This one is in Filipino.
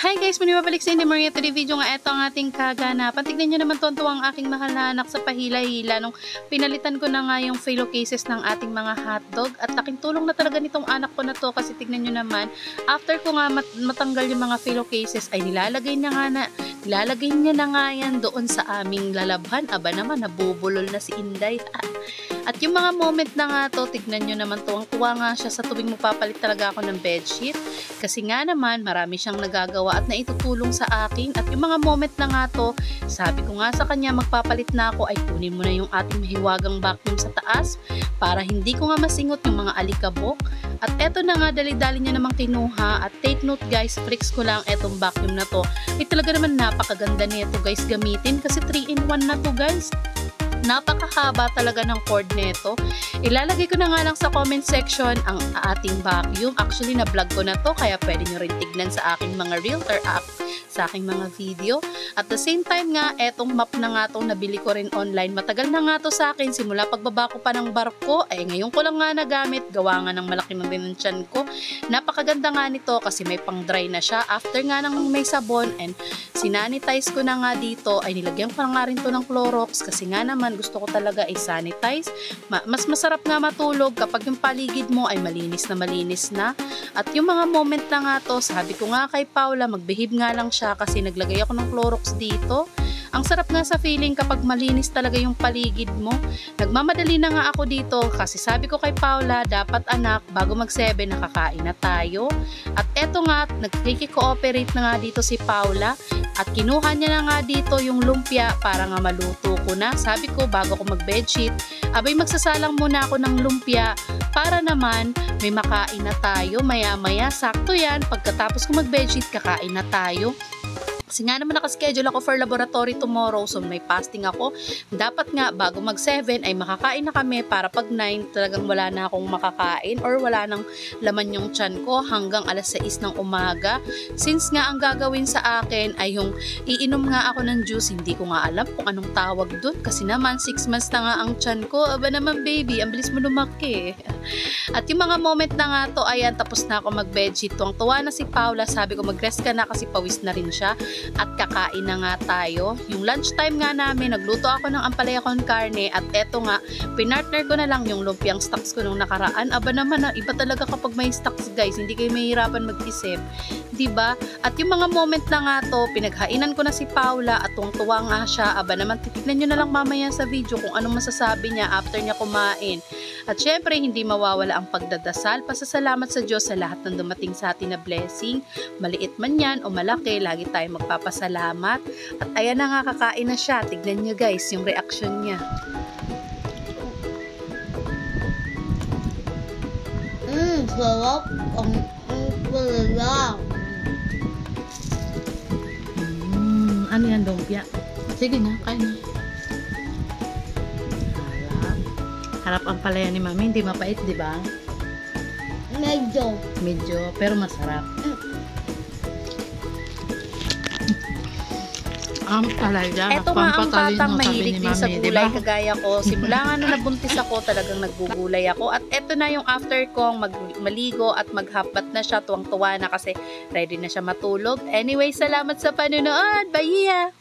Hi guys! Muli mabalik sa Inday Maria. Today video nga, ito ang ating kaganapan. Tignan nyo naman tuwan-tuwa ang aking mahal na anak sa pahila-hila nung pinalitan ko na nga yung phyllo cases ng ating mga hotdog. At laking tulong na talaga nitong anak ko na to kasi tignan nyo naman, after ko nga matanggal yung mga phyllo cases ay nilalagay niya na nga yan doon sa aming lalabhan. Aba naman, nabubulol na si Inday. At yung mga moment na nga to, tignan nyo naman, tuwang-tuwa nga siya sa tuwing magpapalit talaga ako ng bedsheet. Kasi nga naman, marami siyang nagagawa at naitutulong sa akin. At yung mga moment na nga to, sabi ko nga sa kanya, magpapalit na ako, ay kunin mo na yung ating mahiwagang vacuum sa taas para hindi ko nga masingot yung mga alikabok. At eto na nga, dali-dali niya namang kinuha. At take note guys, flex ko lang etong vacuum na to. Ay talaga naman napakaganda nito guys gamitin kasi 3-in-1 na to guys. Napakahaba talaga ng cord nito. Ilalagay ko na nga lang sa comment section ang ating vacuum. Actually, na-vlog ko na to kaya pwede nyo rin tignan sa aking mga realtor app, sa aking mga video. At the same time nga, etong map na nga itong nabili ko rin online. Matagal na nga to sa akin. Simula pagbaba ko pa ng barko, ay ngayon ko lang nga nagamit. Gawa nga ng malaki ng din ng tiyan ko. Napakaganda nga nito kasi may pang dry na siya. After nga ng may sabon and sinanitize ko na nga dito, ay nilagyan ko na nga rin to ng Clorox kasi nga naman gusto ko talaga i-sanitize. Mas masarap nga matulog kapag yung paligid mo ay malinis na. At yung mga moment na nga to, sabi ko nga kay Paula, mag-behave nga lang siya kasi naglagay ako ng Clorox dito. Ang sarap nga sa feeling kapag malinis talaga yung paligid mo. Nagmamadali na nga ako dito kasi sabi ko kay Paula, dapat anak, bago mag-7 nakakain na tayo. At eto nga, nagkiki-cooperate na nga dito si Paula at kinuha niya na nga dito yung lumpia para nga maluto ko na. Sabi ko, bago ko mag-bedsheet, abay magsasalang muna ako ng lumpia para naman may makain na tayo. Maya-maya, sakto yan. Pagkatapos ko mag-bedsheet, kakain na tayo. Kasi nga naman nakaschedule ako for laboratory tomorrow, so may fasting ako. Dapat nga bago mag 7 ay makakain na kami para pag 9 talagang wala na akong makakain or wala nang laman yung tiyan ko hanggang alas 6 ng umaga. Since nga ang gagawin sa akin ay yung iinom nga ako ng juice, hindi ko nga alam kung anong tawag dun kasi naman 6 months na nga ang tiyan ko. Aba naman baby, ang bilis mo lumaki. At yung mga moment na nga to, ayan, tapos na ako mag-bedsheet. Tuwang-tuwa na si Paula, sabi ko mag-rest ka na kasi pawis na rin siya. At kakain na nga tayo. Yung lunchtime nga namin, nagluto ako ng ampalaya con carne at eto nga, pinartner ko na lang yung lumpiang stocks ko nung nakaraan. Aba naman, iba talaga kapag may stocks guys, hindi kayo mahihirapan mag-isip. Diba? At yung mga moment na nga to, pinaghainan ko na si Paula at tuwang-tuwa nga siya. Aba naman, titignan nyo na lang mamaya sa video kung anong masasabi niya after niya kumain. At syempre, hindi mawawala ang pagdadasal, pasasalamat sa Diyos sa lahat ng dumating sa atin na blessing. Maliit man yan o malaki, lagi tayo magpapasalamat. At ayan na nga, kakain na siya. Tignan nyo guys, yung reaction niya. Sarap. Ang pala. Ano yan, lumpia? Sige na, kain na. Harap ang palaya ni Mami, hindi mapait, di ba? Medyo. Medyo, pero masarap. Ang palaya. Ito nga ang batang mahilig din sa gulay kagaya ko. Simula nga nung nabuntis ako, talagang naggugulay ako. At ito na yung after kong maligo at maghapat na siya. Tuwang-tuwa na kasi ready na siya matulog. Anyway, salamat sa panonood. Bye!